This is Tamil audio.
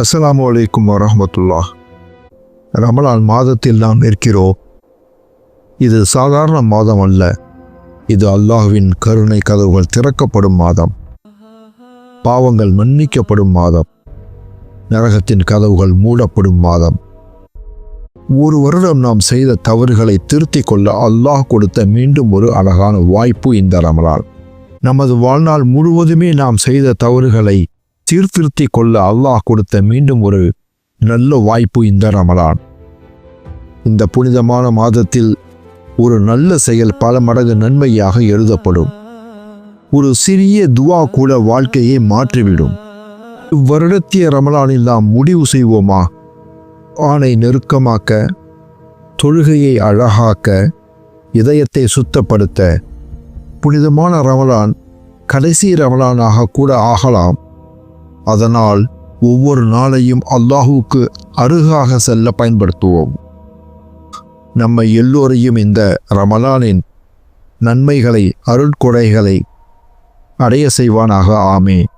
அஸ்ஸலாமு அலைக்கும் வரஹ்மத்துல்லாஹ். ரமலான் மாதத்தில் நாம் இருக்கிறோம். இது சாதாரண மாதம் அல்ல, இது அல்லாஹ்வின் கருணை கதவுகள் திறக்கப்படும் மாதம், பாவங்கள் மன்னிக்கப்படும் மாதம், நரகத்தின் கதவுகள் மூடப்படும் மாதம். ஒரு வருடம் நாம் செய்த தவறுகளை திருத்திக் கொள்ள அல்லாஹ் கொடுத்த மீண்டும் ஒரு அழகான வாய்ப்பு இந்த ரமலான். நமது வாழ்நாள் முழுவதுமே நாம் செய்த தவறுகளை சீர்திருத்திக் கொள்ள அல்லாஹ் கொடுத்த மீண்டும் ஒரு நல்ல வாய்ப்பு இந்த ரமலான். இந்த புனிதமான மாதத்தில் ஒரு நல்ல செயல் பல மடங்கு நன்மையாக எழுதப்படும். ஒரு சிறிய துவா கூட வாழ்க்கையை மாற்றிவிடும். இவ்வருடத்திய ரமலானில் நாம் முடிவு செய்வோமா? ஆணை நெருக்கமாக்க, தொழுகையை அழகாக்க, இதயத்தை சுத்தப்படுத்த. புனிதமான ரமலான் கடைசி ரமலானாக கூட ஆகலாம். அதனால் ஒவ்வொரு நாளையும் அல்லாஹுக்கு அருகாக செல்ல பயன்படுத்துவோம். நம்ம எல்லோரையும் இந்த ரமலானின் நன்மைகளை, அருட்கொடைகளை அடைய செய்வானாக. ஆமீன்.